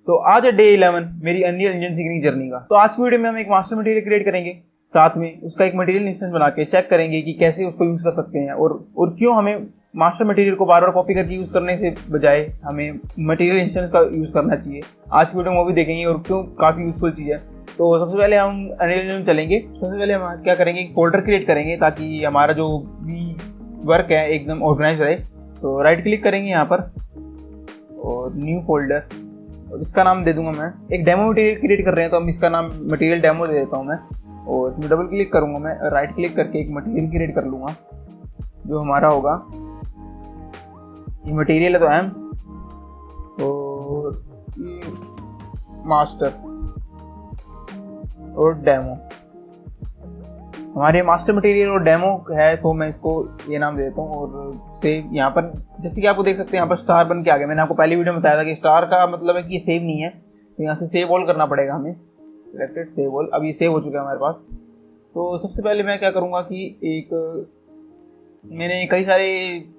तो आज है डे 11 मेरी अनरियल इंजन सीखने जर्नी का। तो आज की वीडियो में हम एक मास्टर मटेरियल क्रिएट करेंगे, साथ में उसका एक मटेरियल इंस्टेंस बना के चेक करेंगे कि कैसे उसको यूज कर सकते हैं और क्यों हमें मास्टर मटेरियल को बार बार कॉपी करके यूज करने से बजाय हमें मटेरियल इंस्टेंस का यूज करना चाहिए। आज की वीडियो में वो भी देखेंगे और क्यों काफी यूजफुल चीज है। तो सबसे पहले हम अनरियल इंजन चलेंगे। सबसे पहले हम क्या करेंगे, एक फोल्डर क्रिएट करेंगे ताकि हमारा जो भी वर्क है एकदम ऑर्गेनाइज रहे। तो राइट क्लिक करेंगे यहाँ पर और न्यू फोल्डर, और इसका नाम दे दूंगा मैं, एक डेमो मटेरियल क्रिएट कर रहे हैं तो हम इसका नाम मटेरियल डेमो दे देता हूँ मैं। और इसमें डबल क्लिक करूंगा मैं, राइट क्लिक करके एक मटेरियल क्रिएट कर लूंगा जो हमारा होगा। ये मटेरियल है तो एम और मास्टर और डेमो। हमारे मास्टर मटेरियल और डेमो है तो मैं इसको ये नाम दे देता हूँ और सेव। यहाँ पर जैसे कि आपको देख सकते हैं यहाँ पर स्टार बन के आ गया। मैंने आपको पहली वीडियो में बताया था कि स्टार का मतलब है कि ये सेव नहीं है, तो यहाँ से सेव ऑल करना पड़ेगा हमें। सिलेक्टेड सेव ऑल, अब ये सेव हो चुका है हमारे पास। तो सबसे पहले मैं क्या करूँगा कि मैंने कई सारे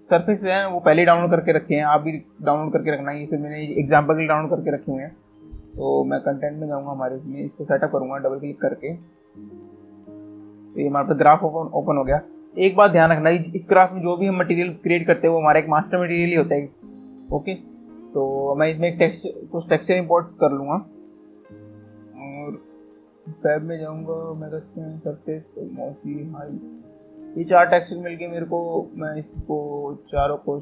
सरफेस हैं वो पहले डाउनलोड करके रखे हैं, आप भी डाउनलोड करके रखना है। फिर मैंने एग्जाम्पल के लिए डाउनलोड करके रखे हुए हैं। तो मैं कंटेंट में जाऊँगा, हमारे इसमें इसको सेटअप करूँगा डबल क्लिक करके। तो ये हमारे पास ग्राफ ओपन हो गया। एक बात ध्यान रखना, इस ग्राफ में जो भी हम मटेरियल क्रिएट करते हैं वो हमारा एक मास्टर मटेरियल ही होता है। ओके, तो मैं इसमें कुछ टेक्सचर इंपोर्ट कर लूँगा और फैब में जाऊँगा, मैं सरफेस मोस्टली हाई, ये 4 टेक्सचर मिलके मेरे को, मैं इसको चारों को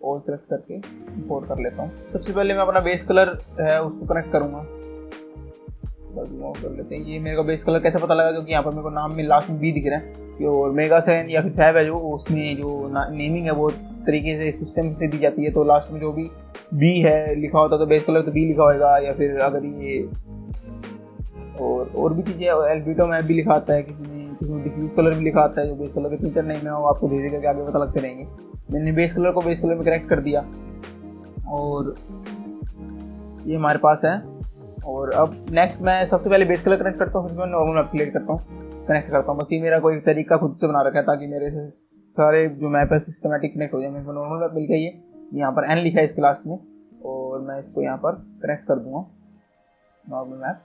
और सेलेक्ट करके इंपोर्ट कर लेता हूँ। सबसे पहले मैं अपना बेस कलर है उसको कनेक्ट करूँगा, कर लेते हैं। ये मेरे को बेस कलर कैसे पता लगा, क्योंकि यहाँ पर मेरे को नाम में लास्ट में बी दिख रहा है। और मेगासेन या फिर फैब है जो, उसमें जो नेमिंग है वो तरीके से सिस्टम से दी जाती है। तो लास्ट में जो भी बी है लिखा होता है तो बेस कलर तो बी लिखा होगा, या फिर अगर ये और भी चीज़ें एल्बिटो में भी लिखा आता है, किसी डिफ्यूज कलर भी लिखा आता है। जो बेस कलर के फीचर नहीं है वो आपको धीरे धीरे आगे पता लगते रहेंगे। मैंने बेस कलर को बेस कलर में कनेक्ट कर दिया और ये हमारे पास है। और अब नेक्स्ट मैं सबसे पहले बेस कलर कनेक्ट करता हूँ, फिर मैं नॉर्मल मैप कनेक्ट करता हूँ। बस ये मेरा कोई तरीका खुद से बना रखा है ताकि मेरे से सारे जो मैप है सिस्टमेटिक कनेक्ट हो जाए। मेरे को नॉर्मल मैप मिल गई है, यहाँ पर एन लिखा है इसके लास्ट में, और मैं इसको यहाँ पर कनेक्ट कर दूँगा नॉर्मल मैप।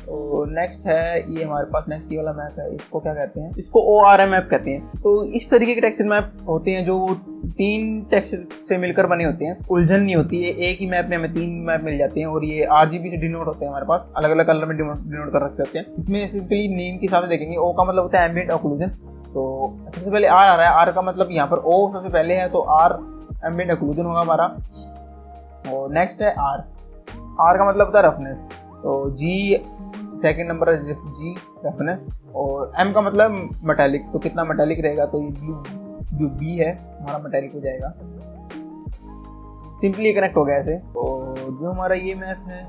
और नेक्स्ट है ये हमारे पास नेक्स्ट ये वाला मैप है, इसको क्या कहते हैं, इसको ORM मैप कहते हैं। तो इस तरीके के टेक्सचर मैप होते हैं जो 3 टेक्सचर से मिलकर बने होते हैं, उलझन नहीं होती है। एक ही मैप में हमें 3 मैप मिल जाते हैं और ये RGB से डिनोट होते हैं, हमारे पास अलग अलग कलर में डिनोट कर रखे होते हैं। इसमें सिंपली नेम के हिसाब से देखेंगे, O का मतलब होता है एम्बिएंट ऑक्लूजन। तो सबसे पहले R आ रहा है, R का मतलब यहाँ पर O सबसे पहले है तो R एम्बिएंट ऑक्लूजन होगा हमारा। और नेक्स्ट है R का मतलब होता है रफनेस, तो G सेकेंड नंबर है जी रफनेस। और M का मतलब मेटालिक, तो कितना मेटालिक रहेगा, तो ये ब्लू जो B है हमारा मेटालिक हो जाएगा। सिंपली कनेक्ट हो गया ऐसे। और जो हमारा ये मैप है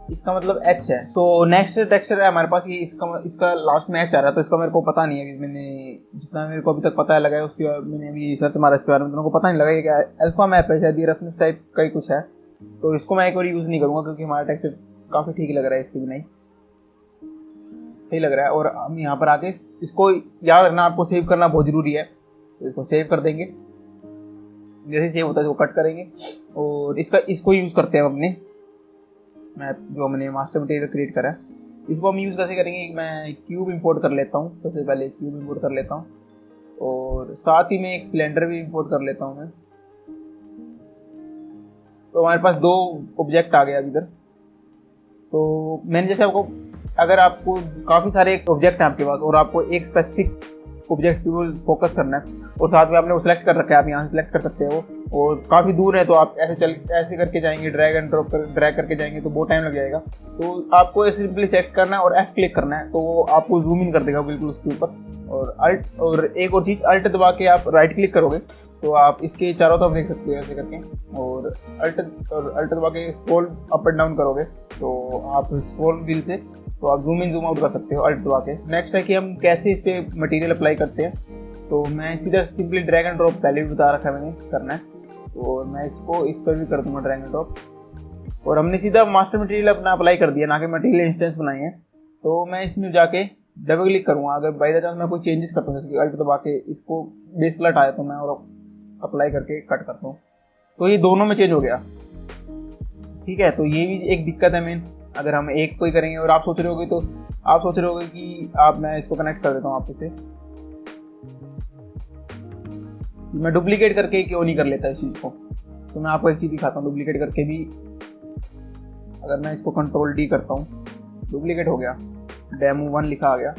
इसका मतलब H है। तो नेक्स्ट टेक्सचर है हमारे पास ये, इसका लास्ट में H आ रहा है, तो इसका मेरे को पता नहीं है। मैंने जितना मेरे को अभी तक पता लगा है उसके बाद मैंने अभी सर्च मारा इसके बारे में, तो मेरे को पता नहीं लगा ये क्या है। अल्फा मैप है शायद, ये रफनेस टाइप का ही कुछ है। तो इसको मैं एक और यूज़ नहीं करूँगा क्योंकि हमारा टेक्सचर काफ़ी ठीक लग रहा है, इसके भी नहीं सही लग रहा है। और हम यहाँ पर आके इसको याद रखना, आपको सेव करना बहुत ज़रूरी है। तो इसको सेव कर देंगे, जैसे सेव होता है इसको कट करेंगे और इसको यूज़ करते हैं हम अपने मैप जो हमने मास्टर मटेरियल क्रिएट करा है। इसको हम यूज़ कैसे करेंगे, मैं क्यूब इंपोर्ट कर लेता हूँ। सबसे पहले क्यूब इंपोर्ट कर लेता हूँ और साथ ही में एक सिलेंडर भी इंपोर्ट कर लेता हूँ मैं। तो हमारे पास 2 ऑब्जेक्ट आ गया इधर। तो मैंने जैसे आपको, अगर आपको काफ़ी सारे ऑब्जेक्ट हैं आपके पास और आपको एक स्पेसिफिक ऑब्जेक्ट पे फोकस करना है और साथ में आपने वो सिलेक्ट कर रखा है, आप यहाँ से सिलेक्ट कर सकते हो। और काफ़ी दूर है तो आप ऐसे करके जाएंगे, ड्रैग एंड ड्रॉप ड्रैग करके जाएंगे तो बहुत टाइम लग जाएगा। तो आपको सिंपली सेलेक्ट करना है और F क्लिक करना है, तो वो आपको जूम इन कर देगा बिल्कुल उसके ऊपर। और अल्ट, और एक और चीज़, अल्ट दबा के आप राइट क्लिक करोगे तो आप इसके चारों तरफ देख सकते हो ऐसे करके। और अल्ट दबा के स्क्रॉल अप एंड डाउन करोगे तो आप स्क्रॉल व्हील से तो आप जूम इन जूम आउट कर सकते हो अल्ट दबा के। नेक्स्ट है कि हम कैसे इस पे मटेरियल अप्लाई करते हैं। तो मैं सीधा सिंपली ड्रैग एंड ड्रॉप पहले भी बता रखा है मैंने करना है, तो मैं इसको इस पर भी कर दूंगा ड्रैग एंड ड्रॉप। और हमने सीधा मास्टर मटेरियल अपना अप्लाई कर दिया, ना कि मटेरियल इंस्टेंस बनाए हैं। तो मैं इसमें जाके डबल क्लिक करूँगा। अगर बाई द चांस मैं कोई चेंजेस करता हूँ, जैसे कि अल्ट दबा के इसको बेस कलर हटाया तो मैं और अप्लाई करके कट करता हूँ, तो ये दोनों में चेंज हो गया। ठीक है, तो ये भी एक दिक्कत है मेन। अगर हम एक को ही करेंगे और आप सोच रहे होगे कि मैं इसको कनेक्ट कर देता हूँ वापस से, मैं डुप्लीकेट करके क्यों नहीं कर लेता इस चीज़ को। तो मैं आपको एक चीज़ दिखाता हूँ, डुप्लीकेट करके भी अगर मैं इसको कंट्रोल डी करता हूँ, डुप्लीकेट हो गया, डेमो 1 लिखा आ गया,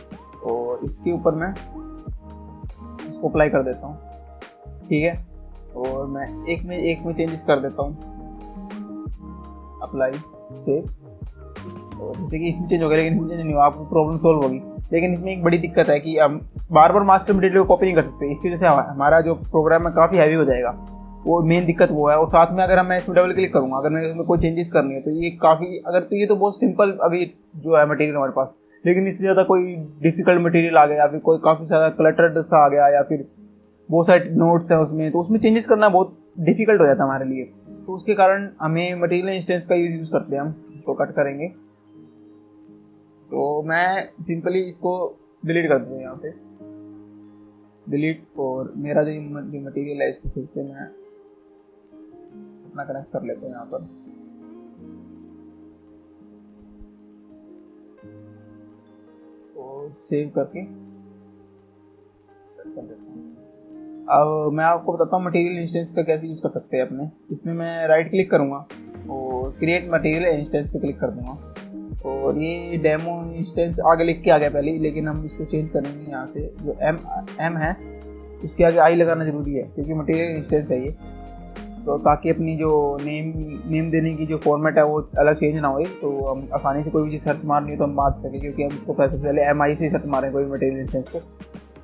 और इसके ऊपर मैं इसको अप्लाई कर देता हूँ, ठीक है। और मैं एक में चेंजेस कर देता हूँ, अप्लाई सेव, और जैसे कि इसमें चेंज हो गया, लेकिन इसमें चेंज नहीं हुआ, आपको प्रॉब्लम सॉल्व होगी। लेकिन इसमें एक बड़ी दिक्कत है कि हम बार बार मास्टर मटेरियल को कॉपी नहीं कर सकते, इसकी वजह से हमारा जो प्रोग्राम है काफ़ी हैवी हो जाएगा। वो मेन दिक्कत वो है। और साथ में अगर मैं इसमें डबल क्लिक करूँगा, अगर मैं इसमें कोई चेंजेस करनी है, तो ये काफ़ी ये तो बहुत सिंपल अभी जो है मटेरियल हमारे पास, लेकिन इससे ज़्यादा कोई डिफिकल्ट मटेरियल आ गया, या फिर कोई काफ़ी ज़्यादा क्लटर्ड सा आ गया, या फिर बहुत सारे नोट्स हैं उसमें, तो उसमें चेंजेस करना बहुत डिफिकल्ट हो जाता है हमारे लिए। तो उसके कारण हमें मटेरियल इंस्टेंस का यूज़ करते हैं, हम इसको कट करेंगे। तो मैं सिंपली इसको डिलीट कर दूँ यहाँ से, डिलीट, और मेरा जो मटेरियल है इसको फिर से मैं अपना कनेक्ट कर लेते हैं यहाँ पर। तो सेव करके कर देता हूँ। अब मैं आपको बताता हूँ मटेरियल इंस्टेंस का कैसे यूज़ कर सकते हैं अपने। इसमें मैं राइट क्लिक करूँगा और क्रिएट मटेरियल इंस्टेंस पे क्लिक कर दूँगा, और ये डेमो इंस्टेंस आगे लिख के आ गया पहले ही, लेकिन हम इसको चेंज करेंगे। यहाँ से जो एम है इसके आगे आई लगाना जरूरी है, क्योंकि मटेरियल इंस्टेंस है ये, तो ताकि अपनी जो नेम देने की जो फॉर्मेट है वो अलग चेंज ना हो, तो हम आसानी से कोई भी चीज़ सर्च मारनी है तो हम मार सकें, क्योंकि हम इसको पहले MI से सर्च मारें कोई मटेरियल इंस्टेंस को।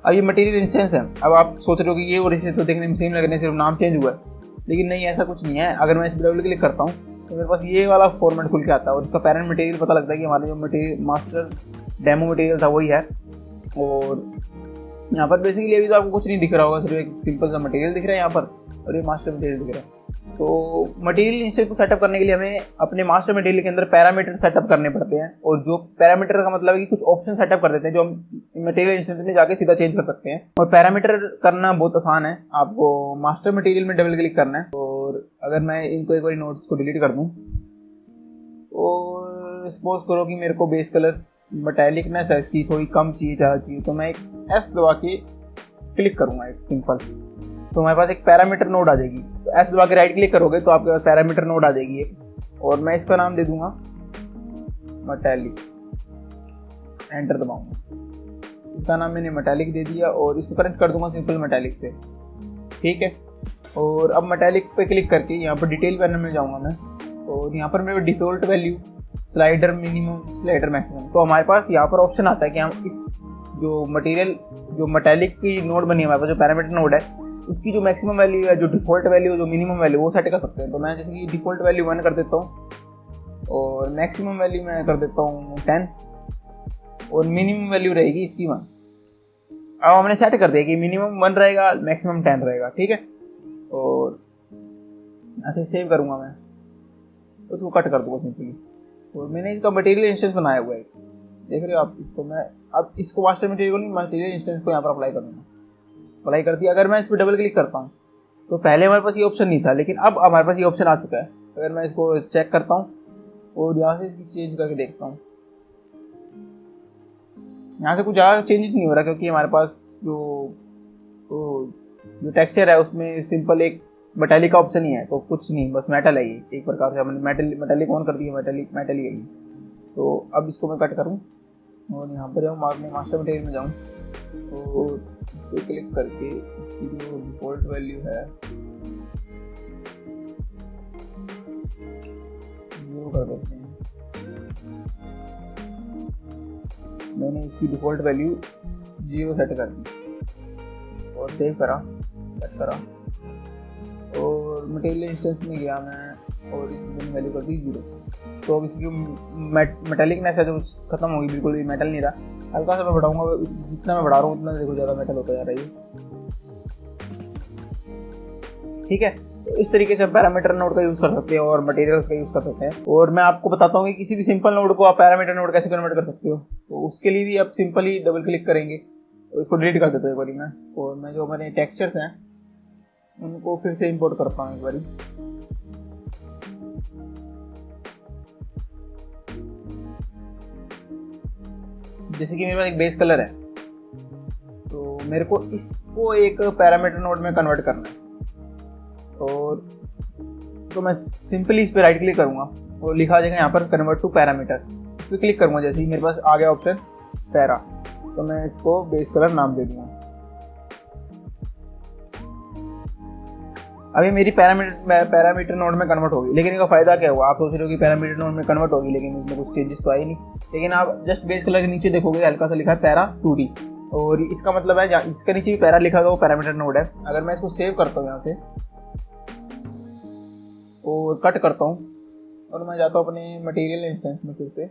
अब ये मटेरियल इंस्टेंस है। अब आप सोच रहे हो कि ये और इसे तो देखने में सेम लगने, सिर्फ नाम चेंज हुआ है, लेकिन नहीं, ऐसा कुछ नहीं है। अगर मैं इस डबल क्लिक करता हूँ तो मेरे पास ये वाला फॉर्मेट खुल के आता है, और इसका पेरेंट मटेरियल पता लगता है कि हमारा जो मटेरियल मास्टर डेमो मटेरियल था वही है। और यहाँ पर बेसिकली अभी तो आपको कुछ नहीं दिख रहा होगा, सिर्फ एक सिंपल सा मटेरियल दिख रहा है यहाँ पर, और ये मास्टर मटेरियल दिख रहा है। तो मटेरियल इंस्टेंस को सेटअप करने के लिए हमें अपने मास्टर मटेरियल के अंदर पैरामीटर सेटअप करने पड़ते हैं, और जो पैरामीटर का मतलब है कि कुछ ऑप्शन सेटअप कर देते हैं जो हम मटेरियल इंस्टेंस में जाके सीधा चेंज कर सकते हैं। और पैरामीटर करना बहुत आसान है, आपको मास्टर मटेरियल में डबल क्लिक करना है। और अगर मैं इनको एक बार नोट्स को डिलीट कर दूँ, और सपोज करो कि मेरे को बेस कलर मेटालिकनेस है इसकी थोड़ी कम चाहिए, ज़्यादा चाहिए, तो मैं एक S दबा के क्लिक करूँगा, एक सिंपल, तो हमारे पास एक पैरामीटर नोड आ जाएगी। तो S दबा के राइट क्लिक करोगे तो आपके पास पैरामीटर नोड आ जाएगी एक, और मैं इसका नाम दे दूंगा मेटालिक, एंटर दबाऊंगा। इसका नाम मैंने मेटालिक दे दिया, और इसको कनेक्ट कर दूंगा सिंपल मेटालिक से, ठीक है। और अब मेटालिक पे क्लिक करके यहाँ पर डिटेल पैनल में जाऊँगा मैं, और यहाँ पर मेरे default value slider minimum, slider maximum, तो हमारे पास यहाँ पर ऑप्शन आता है कि हम इस जो मटेरियल जो मेटालिक की नोड बनी है हमारे पास, जो पैरामीटर नोड है, उसकी जो मैक्सिमम वैल्यू है, जो डिफ़ॉल्ट वैल्यू, जो मिनिमम वैल्यू, वो सेट कर सकते हैं। तो मैं जैसे कि डिफ़ॉल्ट वैल्यू 1 कर देता हूँ, और मैक्सिमम वैल्यू मैं कर देता हूँ 10, और मिनिमम वैल्यू रहेगी इसकी 1। अब हमने सेट कर दिया कि मिनिमम 1 रहेगा, मैक्सिमम 10 रहेगा, ठीक है। और ऐसे सेव करूँगा मैं, उसको कट कर दूँगा सिंपली। और मैंने इसका मटेरियल इंस्टेंस बनाया हुआ है, देख रहे हो आप इसको। मैं अब इसको मास्टर मटेरियल को नहीं, मटेरियल इंस्टेंस को यहाँ पर अप्लाई करूँगा। अप्लाई कर दिया। अगर मैं इस पर डबल क्लिक करता हूँ तो पहले हमारे पास ये ऑप्शन नहीं था, लेकिन अब हमारे पास ये ऑप्शन आ चुका है। अगर मैं इसको चेक करता हूँ और यहाँ से इसकी चेंज करके देखता हूँ, यहाँ से कुछ ज़्यादा चेंजेस नहीं हो रहा, क्योंकि हमारे पास जो टेक्सचर है उसमें सिंपल एक मेटालिक का ऑप्शन ही है, तो कुछ नहीं, बस मेटल है ये एक प्रकार से। हमने मेटालिक ऑन कर दिया, मेटल ही है ये। तो अब इसको मैं कट करूँ और यहाँ पर जाऊँ, मैं मास्टर मटेरियल में जाऊँ, तो इस पर क्लिक करके इसकी जो डिफ़ॉल्ट वैल्यू है वो कर देते हैं। मैंने इसकी डिफ़ॉल्ट वैल्यू 0 सेट कर दी और सेव करा, सेट करा, और मटेरियल इंस्टेंस में गया मैं और इसकी वैल्यू कर दी 0। तो अब इसकी मेटालिकनेस है जो खत्म होगी, बिल्कुल भी मेटल नहीं रहा। हल्का सा मैं बढ़ाऊंगा, जितना मैं बढ़ा रहा हूँ उतना देखो ज़्यादा मेटल होता जा रहा है, ठीक है। तो इस तरीके से हम पैरामीटर नोड का यूज़ कर सकते हैं और मटेरियल्स का यूज़ कर सकते हैं। और मैं आपको बताता हूँ कि किसी भी सिंपल नोड को आप पैरामीटर नोड कैसे कन्वर्ट कर सकते हो। तो उसके लिए भी आप सिंपली डबल क्लिक करेंगे और इसको डिलीट कर देते हो एक बारी मैं, और मैं जो हमारे टेक्सचर्स हैं उनको फिर से इंपोर्ट करता हूँ एक बारी। जैसे कि मेरे पास एक बेस कलर है, तो मेरे को इसको एक पैरामीटर नोड में कन्वर्ट करना है। और तो मैं सिंपली इस पर राइट क्लिक करूँगा और लिखा आ जाएगा यहाँ पर कन्वर्ट टू पैरामीटर। इस पर क्लिक करूँगा, जैसे ही मेरे पास आ गया ऑप्शन पैरा, तो मैं इसको बेस कलर नाम दे दूँगा। अभी मेरी पैरामीटर नोड में कन्वर्ट होगी, लेकिन इसका फायदा क्या हुआ? आप सोच रहे हो कि पैरामीटर नोड में कन्वर्ट होगी, लेकिन इसमें कुछ चेंजेस तो आए नहीं। लेकिन आप जस्ट बेस कलर के नीचे देखोगे हल्का सा लिखा है पैरा 2D, और इसका मतलब है इसके नीचे भी पैरा लिखा होगा वो पैरामीटर नोड है। अगर मैं इसको सेव करता हूँ यहाँ से और कट करता हूँ और मैं जाता हूँ अपने मटेरियल इंस्टेंस में, फिर से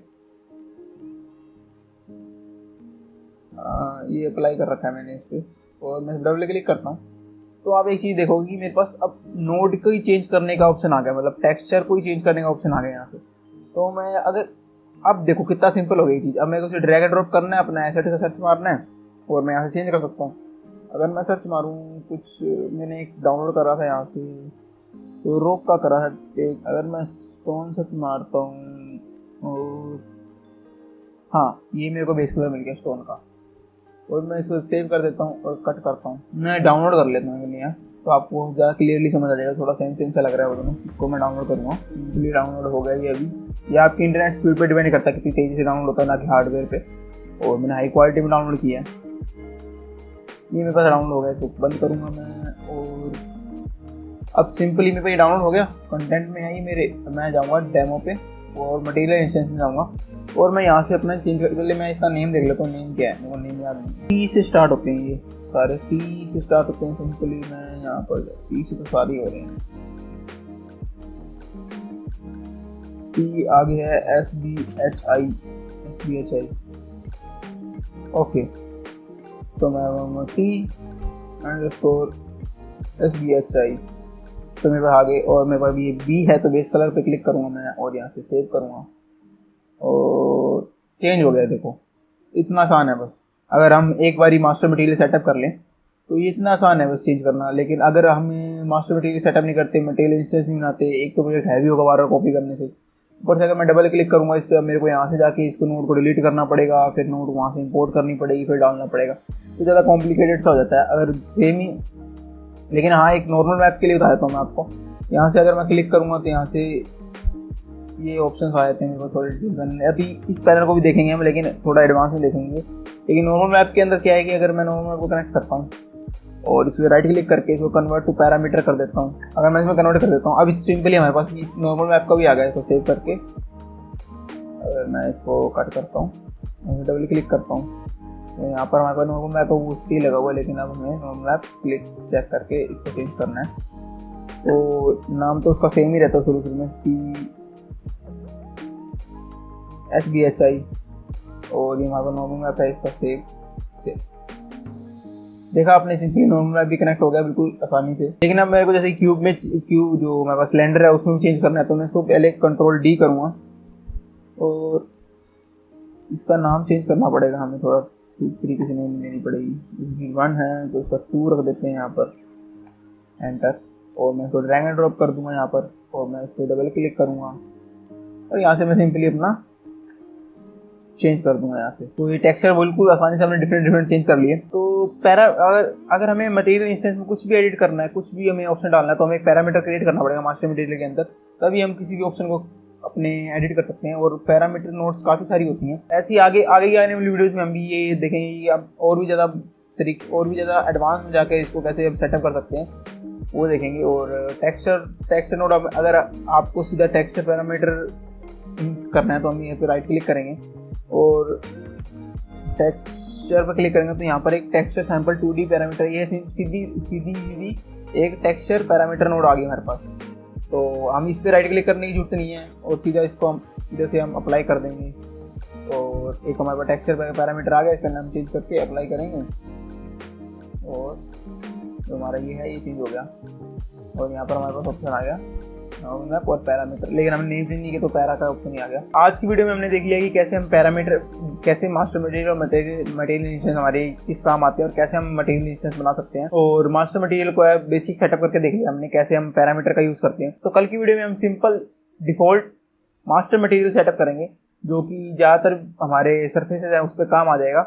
ये अप्लाई कर रखा है मैंने इस पर, और मैं डबल क्लिक करता हूँ तो आप एक चीज़ देखोगे कि मेरे पास अब नोड को ही चेंज करने का ऑप्शन आ गया, मतलब टेक्सचर को ही चेंज करने का ऑप्शन आ गया यहाँ से। तो मैं अगर अब देखो कितना सिंपल हो गई चीज़। अब मेरे को सिर्फ ड्रैग एंड ड्रॉप करना है, अपना एसेट का सर्च मारना है और मैं यहाँ से चेंज कर सकता हूँ। अगर मैं सर्च मारूँ, कुछ मैंने एक डाउनलोड करा था यहाँ से, तो रोक का करा था एक। अगर मैं स्टोन सर्च मारता हूँ और हाँ, ये मेरे को बेस कलर मिल गया स्टोन का, और मैं इसको सेव कर देता हूँ और कट करता हूँ। मैं डाउनलोड कर लेता हूँ यहाँ, तो आपको ज़्यादा क्लियरली समझ आ जाएगा। थोड़ा सेंस सा लग रहा है वो दोनों, इसको मैं डाउनलोड करूँगा। सिंपली डाउनलोड हो गया ये अभी। ये आपकी इंटरनेट स्पीड पे डिपेंड करता है कितनी तेज़ी से डाउनलोड होता है, ना कि हार्डवेयर पे। और मैंने हाई क्वालिटी में डाउनलोड किया है। ये मेरे पास डाउनलोड हो गया, तो बंद करूँगा मैं। और अब सिंपली मेरे पास ये डाउनलोड हो गया, कंटेंट में है ये मेरे। मैं जाऊँगा डेमो पे और मटेरियल इंस्टेंस में जाऊँगा, और मैं यहाँ से अपना चेंज कर, पहले मैं इसका नेम देख लेता हूँ। नेम क्या है, मेरे को नेम याद नहीं। टी से स्टार्ट होते हैं ये सारे, टी से स्टार्ट होते हैं। सिंपली मैं यहाँ पर टी से तो सारी हो रहे हैं। टी आगे है SBHI, ओके। तो मैं T_SBHI, तो मेरे पास आगे। और मेरे पास ये बी है, तो बेस कलर पे क्लिक करूँगा मैं और यहाँ से सेव करूँगा और चेंज हो गया। देखो इतना आसान है बस। अगर हम एक बार ही मास्टर मटेरियल सेटअप कर लें तो ये इतना आसान है बस चेंज करना। लेकिन अगर हम मास्टर मटेरियल सेटअप नहीं करते, मटेरियल इंस्टेंस नहीं बनाते, एक तो प्रोजेक्ट हैवी होगा बार बार कॉपी करने से। ऊपर से अगर मैं डबल क्लिक करूँगा इस पर, अब मेरे को यहाँ से जाके इसको नोड को डिलीट करना पड़ेगा, फिर नोड वहाँ से इंपोर्ट करनी पड़ेगी, फिर डालना पड़ेगा, तो ज़्यादा कॉम्प्लिकेटेड सा हो जाता है अगर सेम ही। लेकिन हाँ, एक नॉर्मल मैप के लिए बता देता हूँ मैं आपको। यहाँ से अगर मैं क्लिक करूँगा तो यहाँ से ये ऑप्शंस आ जाते हैं मेरे को थोड़े डिटेल। अभी इस पैनल को भी देखेंगे हम, लेकिन थोड़ा एडवांस में देखेंगे। लेकिन नॉर्मल मैप के अंदर क्या है कि अगर मैं नॉर्मल मैप को कनेक्ट करता हूँ और इस पर राइट क्लिक करके इसको कन्वर्ट टू पैरामीटर कर देता हूँ, अगर मैं इसमें कन्वर्ट कर देता हूँ, अब इस सिंपली हमारे पास इस नॉर्मल मैप का भी आ गया। इसको सेव करके अगर मैं इसको कट करता हूँ, डबल क्लिक करता हूँ, तो यहाँ पर हमारे पास नॉर्मल मैप है वो उसके ही लगा हुआ है। लेकिन अब हमें नॉर्मल मैप क्लिक चेक करके इसको चेंज करना है। तो नाम तो उसका सेम ही रहता है शुरू में, SBHI, और ये हमारे पास नॉर्मल मैप है, इसका सेव। देखा आपने, सिंपली नॉर्मल मैप भी कनेक्ट हो गया बिल्कुल आसानी से। लेकिन अब मेरे को जैसे क्यूब जो मेरे पास सिलेंडर है उसमें भी चेंज करना है, तो मैं इसको पहले Ctrl+D करूँगा और इसका नाम चेंज करना पड़ेगा हमें, थोड़ा तरीके से नेम देनी पड़ेगी। 1 है तो इसका 2 रख देते हैं यहाँ पर, एंटर। और मैं इसको ड्रैग एंड ड्रॉप कर दूंगा यहाँ पर, और मैं इसको डबल क्लिक करूँगा और यहाँ से मैं सिंपली अपना चेंज कर दूंगा यहाँ से। तो ये टेक्सचर बिल्कुल आसानी से हमने डिफरेंट चेंज कर लिए। तो अगर हमें मटेरियल इंस्टेंस में कुछ भी एडिट करना है, कुछ भी हमें ऑप्शन डालना है, तो हमें एक पैरामीटर क्रिएट करना पड़ेगा मास्टर मटेरियल के अंदर, तभी हम किसी भी ऑप्शन को अपने एडिट कर सकते हैं। और पैरामीटर नोट्स काफ़ी सारी होती हैं ऐसी। आगे आने वाली वीडियोज़ में हम भी ये देखेंगे कि अब और भी ज़्यादा एडवांस में जाकर इसको कैसे सेटअप कर सकते हैं वो देखेंगे। और टेक्सचर नोड, अगर आपको सीधा टेक्सचर पैरामीटर करना है तो हम यहाँ पे राइट क्लिक करेंगे और टेक्सचर पर क्लिक करेंगे, तो यहाँ पर एक टेक्सचर सैंपल 2D पैरामीटर, ये सीधी एक टेक्सचर पैरामीटर नोड आ गई हमारे पास। तो हम इस पर राइट क्लिक करने की जरूरत नहीं है और सीधा इसको हम इधर से हम अप्लाई कर देंगे। और एक हमारे पास टेक्सचर पैरामीटर आ गया, इसका नाम चेंज करके अप्लाई करेंगे और जो हमारा ये है ये चेंज हो गया। और यहाँ पर हमारे पास ऑप्शन आ गया मैप और पैरामीटर, लेकिन हमने नेम चेंज नहीं किया तो पैरा का ऑप्शन ही आ गया। आज की वीडियो में हमने देख लिया कि कैसे मास्टर मटेरियल और मटेरियल इंस्टेंस हमारे किस काम आते हैं और कैसे हम मटेरियल इंस्टेंस बना सकते हैं। और मास्टर मटेरियल को बेसिक सेटअप करके देख लिया हमने कैसे हम पैरामीटर का यूज़ करते हैं। तो कल की वीडियो में हम simple default master material setup करेंगे जो कि ज़्यादातर हमारे सरफेसेस हैं उस पर काम आ जाएगा।